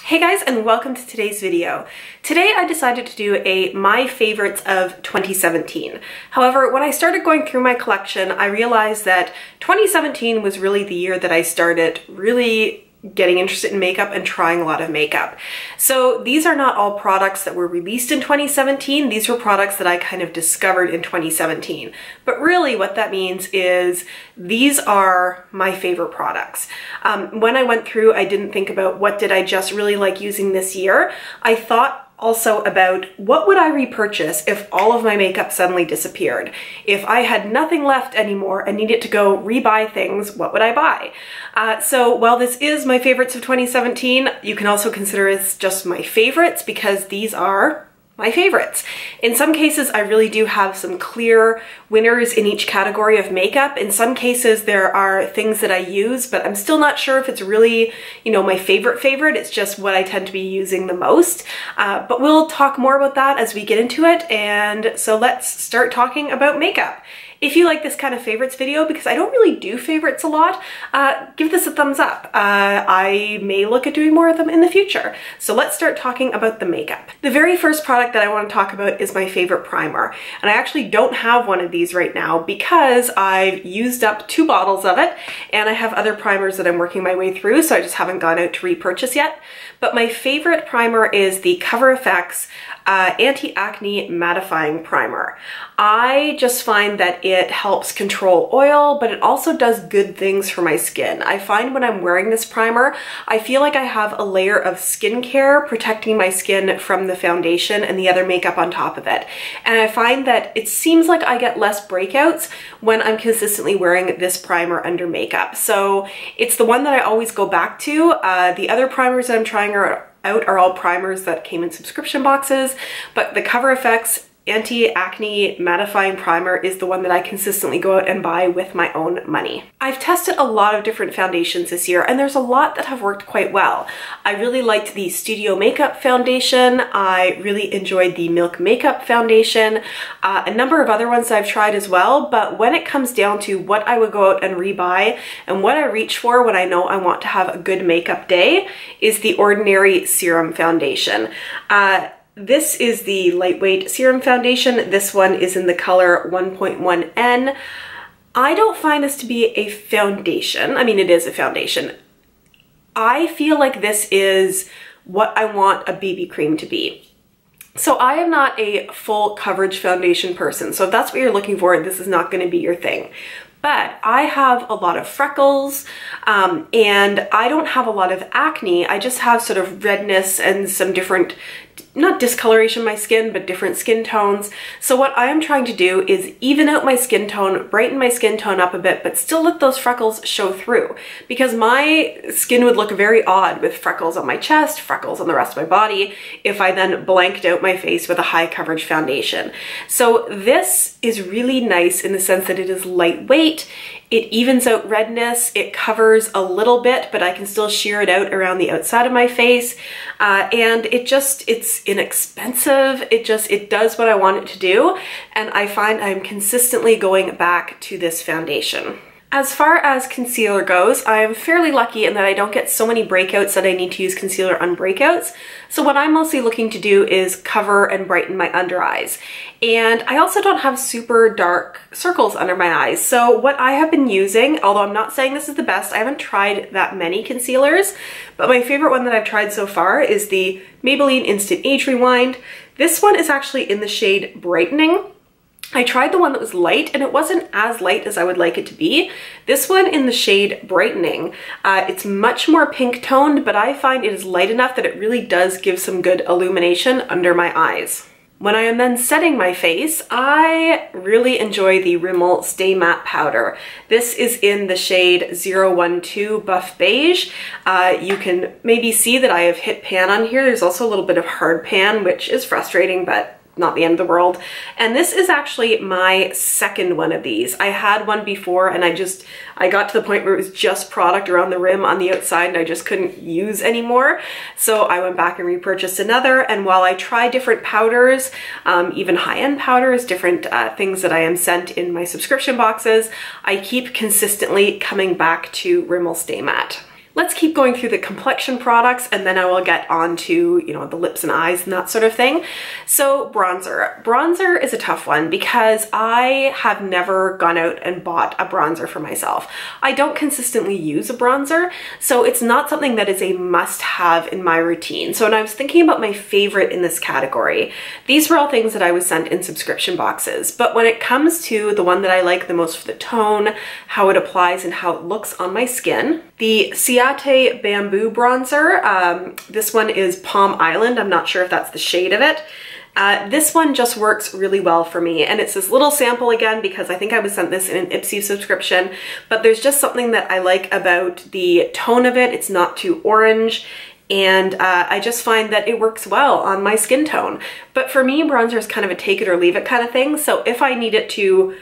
Hey guys, and welcome to today's video. Today I decided to do a my favorites of 2017. However, when I started going through my collection, I realized that 2017 was really the year that I started really getting interested in makeup and trying a lot of makeup. So these are not all products that were released in 2017. These were products that I kind of discovered in 2017. But really what that means is these are my favorite products. When I went through, I didn't think about what did I just really like using this year. I thought also about what would I repurchase if all of my makeup suddenly disappeared. If I had nothing left anymore and needed to go rebuy things, what would I buy? So while this is my favorites of 2017, you can also consider it just my favorites because these are my favorites. In some cases, I really do have some clear winners in each category of makeup. In some cases, there are things that I use, but I'm still not sure if it's really, my favorite. It's just what I tend to be using the most. But we'll talk more about that as we get into it. And so let's start talking about makeup. If you like this kind of favorites video, because I don't really do favorites a lot, give this a thumbs up. I may look at doing more of them in the future. So let's start talking about the makeup. The very first product that I want to talk about is my favorite primer. And I actually don't have one of these right now because I've used up 2 bottles of it and I have other primers that I'm working my way through, so I just haven't gone out to repurchase yet. But my favorite primer is the Cover FX Anti-Acne Mattifying Primer. I just find that it helps control oil, but it also does good things for my skin. I find when I'm wearing this primer, I feel like I have a layer of skincare protecting my skin from the foundation and the other makeup on top of it. And I find that it seems like I get less breakouts when I'm consistently wearing this primer under makeup. So it's the one that I always go back to. The other primers that I'm trying out are all primers that came in subscription boxes, but the Cover FX Anti-Acne Mattifying Primer is the one that I consistently go out and buy with my own money. I've tested a lot of different foundations this year, and there's a lot that have worked quite well. I really liked the Studio Makeup foundation. I really enjoyed the Milk Makeup foundation. A number of other ones I've tried as well, but when it comes down to what I would go out and rebuy and what I reach for when I know I want to have a good makeup day is the Ordinary Serum Foundation. This is the lightweight serum foundation. This one is in the color 1.1N. I don't find this to be a foundation. I mean, it is a foundation. I feel like this is what I want a BB cream to be. So I am not a full coverage foundation person. So if that's what you're looking for, this is not going to be your thing. But I have a lot of freckles and I don't have a lot of acne. I just have sort of redness and some different, not discoloration of my skin, but different skin tones. So what I am trying to do is even out my skin tone, brighten my skin tone up a bit, but still let those freckles show through. Because my skin would look very odd with freckles on my chest, freckles on the rest of my body, if I then blanked out my face with a high coverage foundation. So this is really nice in the sense that it is lightweight. It evens out redness, it covers a little bit, but I can still sheer it out around the outside of my face. And it's inexpensive. It does what I want it to do. And I find I'm consistently going back to this foundation. As far as concealer goes, I'm fairly lucky in that I don't get so many breakouts that I need to use concealer on breakouts. So what I'm mostly looking to do is cover and brighten my under eyes. And I also don't have super dark circles under my eyes. So what I have been using, although I'm not saying this is the best, I haven't tried that many concealers, but my favorite one that I've tried so far is the Maybelline Instant Age Rewind. This one is actually in the shade Brightening. I tried the one that was light and it wasn't as light as I would like it to be. This one in the shade Brightening, it's much more pink toned, but I find it is light enough that it really does give some good illumination under my eyes. When I am then setting my face, I really enjoy the Rimmel Stay Matte Powder. This is in the shade 012 Buff Beige. You can maybe see that I have hit pan on here. There's also a little bit of hard pan, which is frustrating, but not the end of the world. And this is actually my second one of these. I had one before and I got to the point where it was just product around the rim on the outside and I just couldn't use anymore. So I went back and repurchased another. And while I try different powders, even high-end powders, different things that I am sent in my subscription boxes, I keep consistently coming back to Rimmel Stay Matte. Let's keep going through the complexion products and then I will get on to, you know, the lips and eyes and that sort of thing. So bronzer. Bronzer is a tough one because I have never gone out and bought a bronzer for myself. I don't consistently use a bronzer, so it's not something that is a must-have in my routine. So when I was thinking about my favorite in this category, these were all things that I was sent in subscription boxes. But when it comes to the one that I like the most for the tone, how it applies and how it looks on my skin, the Ciate Bamboo Bronzer. This one is Palm Island. I'm not sure if that's the shade of it. This one just works really well for me, and it's this little sample again because I think I was sent this in an Ipsy subscription, but there's just something that I like about the tone of it. It's not too orange, and I just find that it works well on my skin tone. But for me, bronzer is kind of a take it or leave it kind of thing, so if I needed to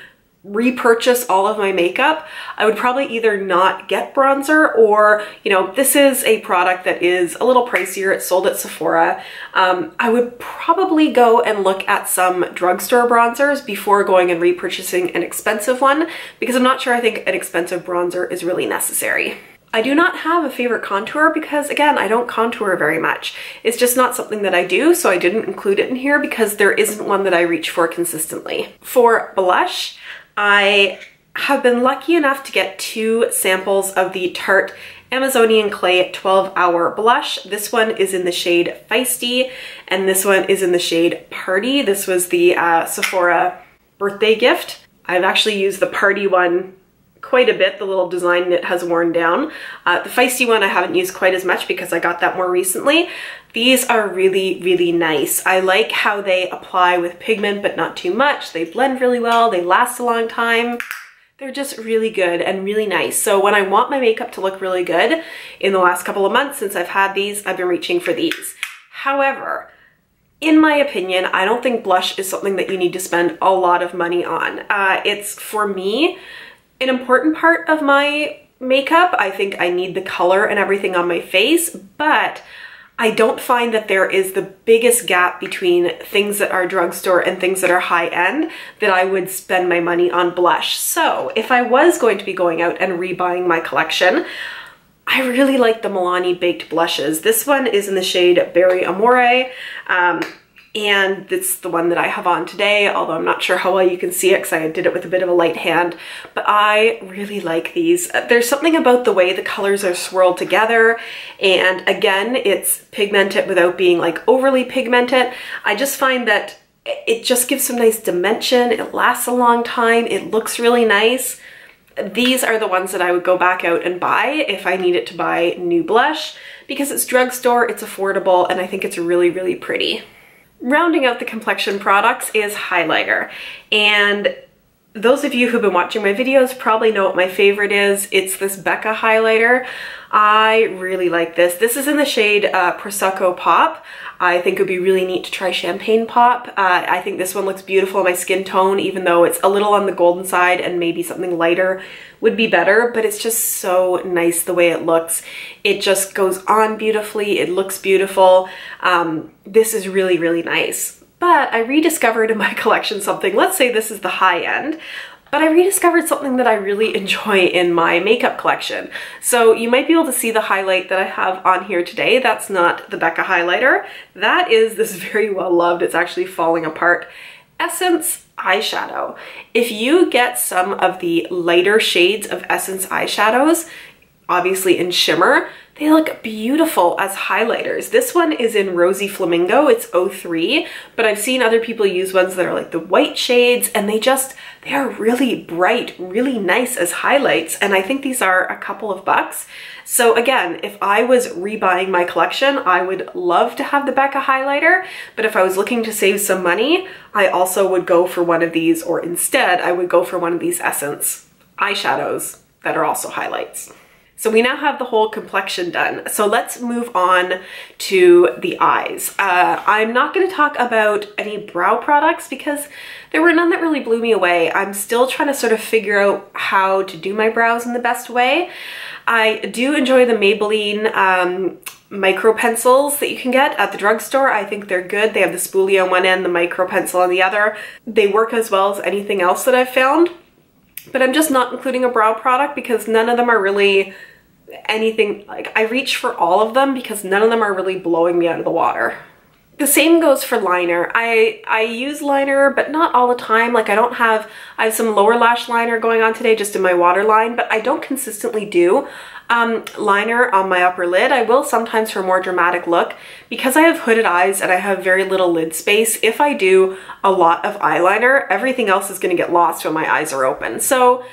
repurchase all of my makeup, I would probably either not get bronzer or, you know, this is a product that is a little pricier. It's sold at Sephora. I would probably go and look at some drugstore bronzers before going and repurchasing an expensive one because I'm not sure I think an expensive bronzer is really necessary. I do not have a favorite contour because, again, I don't contour very much. It's just not something that I do, so I didn't include it in here because there isn't one that I reach for consistently. For blush, I have been lucky enough to get 2 samples of the Tarte Amazonian Clay 12-Hour Blush. This one is in the shade Feisty, and this one is in the shade Party. This was the Sephora birthday gift. I've actually used the Party one quite a bit. The little design knit has worn down. The Feisty one I haven't used quite as much because I got that more recently. These are really, really nice. I like how they apply with pigment, but not too much. They blend really well. They last a long time. They're just really good and really nice. So when I want my makeup to look really good, in the last couple of months since I've had these, I've been reaching for these. However, in my opinion, I don't think blush is something that you need to spend a lot of money on. It's, for me, an important part of my makeup. I think I need the color and everything on my face, but I don't find that there is the biggest gap between things that are drugstore and things that are high-end that I would spend my money on blush. So if I was going to be going out and rebuying my collection, I really like the Milani Baked Blushes. This one is in the shade Berry Amore, and it's the one that I have on today, although I'm not sure how well you can see it because I did it with a bit of a light hand, but I really like these. There's something about the way the colors are swirled together, and again, it's pigmented without being like overly pigmented. I just find that it just gives some nice dimension. It lasts a long time. It looks really nice. These are the ones that I would go back out and buy if I needed to buy new blush because it's drugstore, it's affordable, and I think it's really, really pretty. Rounding out the complexion products is highlighter, and those of you who've been watching my videos probably know what my favorite is. It's this Becca highlighter. I really like this. This is in the shade Prosecco Pop. I think it would be really neat to try Champagne Pop. I think this one looks beautiful on my skin tone, even though it's a little on the golden side and maybe something lighter would be better, but it's just so nice the way it looks. It just goes on beautifully. It looks beautiful. This is really, really nice. But I rediscovered in my collection something, let's say this is the high end, but I rediscovered something that I really enjoy in my makeup collection. So you might be able to see the highlight that I have on here today. That's not the Becca highlighter. That is this very well loved, it's actually falling apart, Essence eyeshadow. If you get some of the lighter shades of Essence eyeshadows, obviously in shimmer, they look beautiful as highlighters. This one is in Rosy Flamingo, it's 03, but I've seen other people use ones that are like the white shades, and they are really bright, really nice as highlights, and I think these are a couple of bucks. So again, if I was rebuying my collection, I would love to have the Becca highlighter, but if I was looking to save some money, I also would go for one of these, or instead, I would go for one of these Essence eyeshadows that are also highlights. So we now have the whole complexion done. So let's move on to the eyes. I'm not going to talk about any brow products because there were none that really blew me away. I'm still trying to sort of figure out how to do my brows in the best way. I do enjoy the Maybelline micro pencils that you can get at the drugstore. I think they're good. They have the spoolie on one end, the micro pencil on the other. They work as well as anything else that I've found. But I'm just not including a brow product because none of them are really anything, like I reach for all of them because none of them are really blowing me out of the water. The same goes for liner. I use liner, but not all the time. Like I have some lower lash liner going on today just in my waterline, but I don't consistently do liner on my upper lid. I will sometimes for a more dramatic look. Because I have hooded eyes and I have very little lid space, if I do a lot of eyeliner, everything else is gonna get lost when my eyes are open. So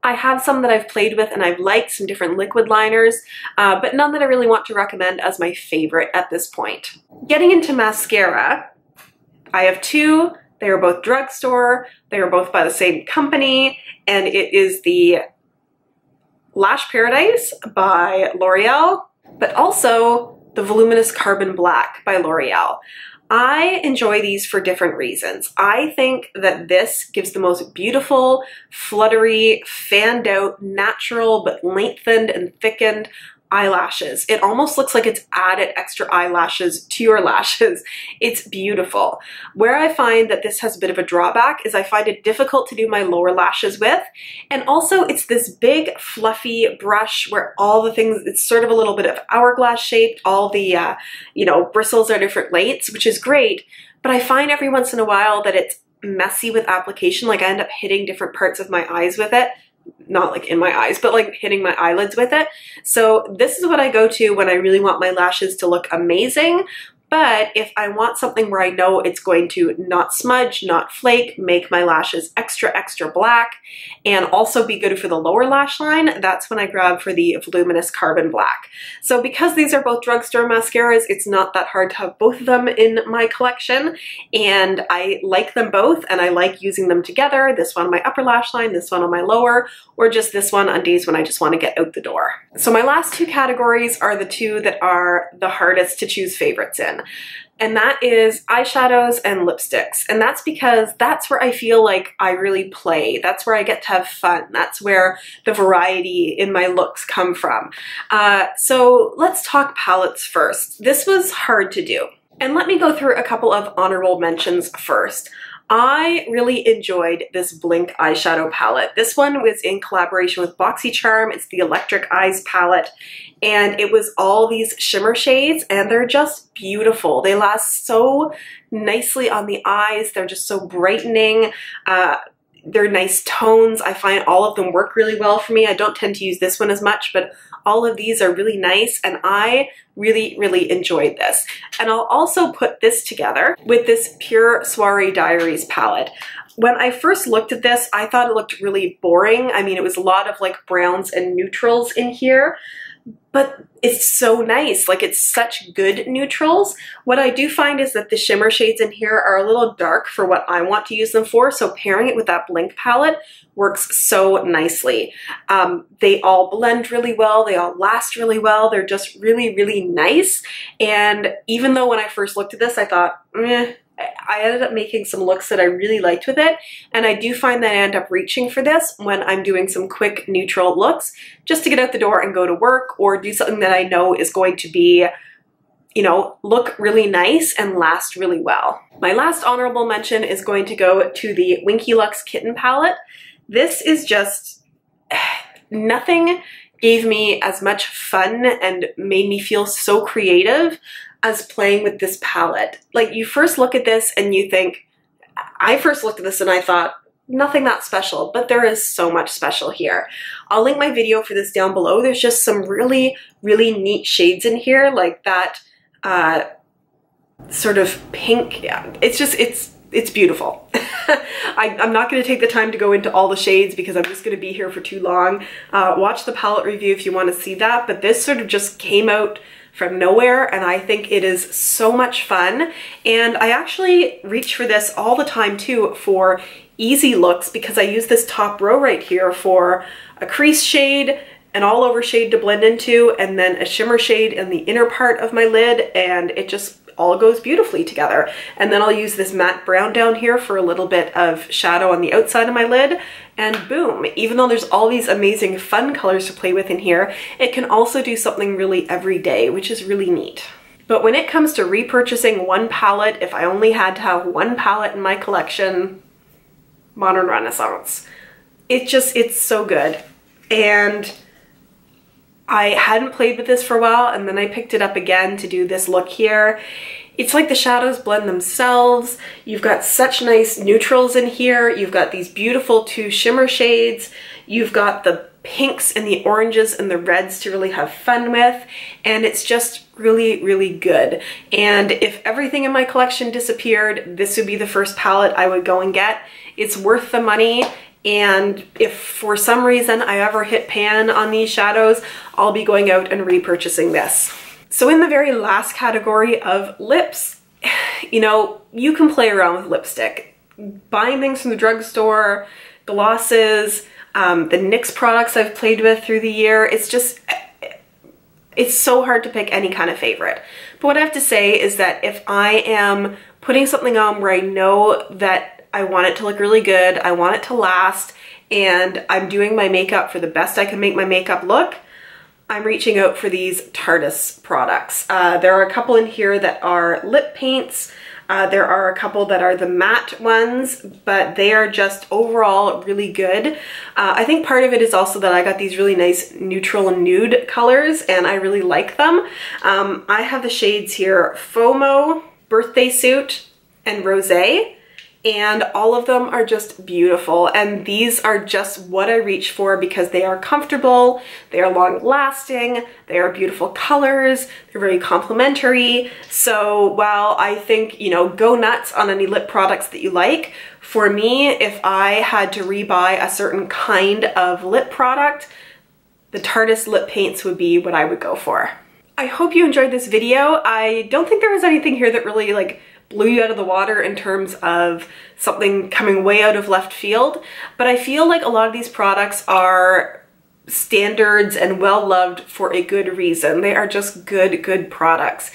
I have some that I've played with and I've liked, some different liquid liners, but none that I really want to recommend as my favorite at this point. Getting into mascara, I have two. They are both drugstore. They are both by the same company, and it is the Lash Paradise by L'Oreal, but also the Voluminous Carbon Black by L'Oreal. I enjoy these for different reasons. I think that this gives the most beautiful, fluttery, fanned out, natural, but lengthened and thickened eyelashes. It almost looks like it's added extra eyelashes to your lashes. It's beautiful. Where I find that this has a bit of a drawback is I find it difficult to do my lower lashes with. And also it's this big fluffy brush where all the things, it's sort of a little bit of hourglass shaped. All the, you know, bristles are different lengths, which is great. But I find every once in a while that it's messy with application. Like I end up hitting different parts of my eyes with it. Not like in my eyes, but like hitting my eyelids with it. So this is what I go to when I really want my lashes to look amazing. But if I want something where I know it's going to not smudge, not flake, make my lashes extra, extra black, and also be good for the lower lash line, that's when I grab for the Voluminous Carbon Black. So because these are both drugstore mascaras, it's not that hard to have both of them in my collection, and I like them both, and I like using them together, this one on my upper lash line, this one on my lower, or just this one on days when I just want to get out the door. So my last two categories are the two that are the hardest to choose favorites in. And that is eyeshadows and lipsticks. And that's because that's where I feel like I really play. That's where I get to have fun. That's where the variety in my looks come from. So let's talk palettes first. This was hard to do. And let me go through a couple of honorable mentions first. I really enjoyed this Blink eyeshadow palette. This one was in collaboration with BoxyCharm. It's the Electric Eyes palette, and it was all these shimmer shades, and they're just beautiful. They last so nicely on the eyes. They're just so brightening. They're nice tones. I find all of them work really well for me. I don't tend to use this one as much, but all of these are really nice, and I really, really enjoyed this. And I'll also put this together with this Pure Soiree Diaries palette. When I first looked at this, I thought it looked really boring. I mean, it was a lot of like browns and neutrals in here, but it's so nice. Like, it's such good neutrals. What I do find is that the shimmer shades in here are a little dark for what I want to use them for, so pairing it with that Blink palette works so nicely. They all blend really well, they all last really well, they're just really, really nice. And even though when I first looked at this, I thought, I ended up making some looks that I really liked with it, and I do find that I end up reaching for this when I'm doing some quick neutral looks just to get out the door and go to work, or do something that I know is going to be, you know, look really nice and last really well. My last honorable mention is going to go to the Winky Lux Kitten palette. This is just, nothing gave me as much fun and made me feel so creative as playing with this palette. Like, you first look at this and you think, I first looked at this and I thought, nothing that special, but there is so much special here. I'll link my video for this down below. There's just some really, really neat shades in here, like that sort of pink. Yeah, it's just, it's beautiful. I'm not going to take the time to go into all the shades because I'm just going to be here for too long. Watch the palette review if you want to see that, but this sort of just came out from nowhere, and I think it is so much fun. And I actually reach for this all the time too for easy looks, because I use this top row right here for a crease shade, an all over shade to blend into, and then a shimmer shade in the inner part of my lid, and it just all goes beautifully together. And then I'll use this matte brown down here for a little bit of shadow on the outside of my lid, and boom, even though there's all these amazing fun colors to play with in here, it can also do something really everyday, which is really neat. But when it comes to repurchasing one palette, if I only had to have one palette in my collection, Modern Renaissance. It's so good. And I hadn't played with this for a while, and then I picked it up again to do this look here. It's like the shadows blend themselves. You've got such nice neutrals in here. You've got these beautiful 2 shimmer shades. You've got the pinks and the oranges and the reds to really have fun with, and it's just really, really good. And if everything in my collection disappeared, this would be the first palette I would go and get. It's worth the money, and if for some reason I ever hit pan on these shadows, I'll be going out and repurchasing this. So in the very last category of lips, you know, you can play around with lipstick. Buying things from the drugstore, glosses, the NYX products I've played with through the year, it's so hard to pick any kind of favorite. But what I have to say is that if I am putting something on where I know that I want it to look really good, I want it to last, and I'm doing my makeup for the best I can make my makeup look, I'm reaching out for these Tardis products. There are a couple in here that are lip paints. There are a couple that are the matte ones, but they are just overall really good. I think part of it is also that I got these really nice neutral and nude colors, and I really like them. I have the shades here, FOMO, Birthday Suit, and Rosé. And all of them are just beautiful, and these are just what I reach for because they are comfortable, they are long lasting, they are beautiful colors, they're very complimentary. So while I think, you know, go nuts on any lip products that you like, for me, if I had to rebuy a certain kind of lip product, the Tardis lip paints would be what I would go for. I hope you enjoyed this video. I don't think there was anything here that really blew you out of the water in terms of something coming way out of left field, but I feel like a lot of these products are standards and well loved for a good reason. They are just good products.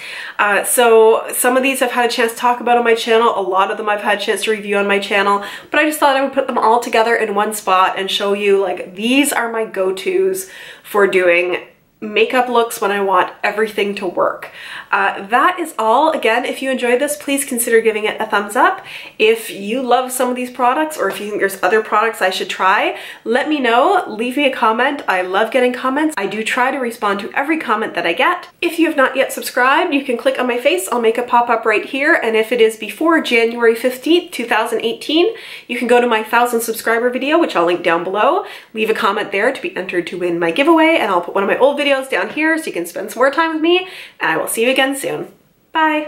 So some of these I've had a chance to talk about on my channel, a lot of them I've had a chance to review on my channel, but I just thought I would put them all together in one spot and show you, like, these are my go-tos for doing makeup looks when I want everything to work. That is all. Again, if you enjoyed this, please consider giving it a thumbs up. If you love some of these products, or if you think there's other products I should try, let me know. Leave me a comment. I love getting comments. I do try to respond to every comment that I get. If you have not yet subscribed, you can click on my face. I'll make a pop-up right here, and if it is before January 15th, 2018, you can go to my 1,000 subscriber video, which I'll link down below. Leave a comment there to be entered to win my giveaway, and I'll put one of my old videos down here so you can spend some more time with me, and I will see you again soon. Bye!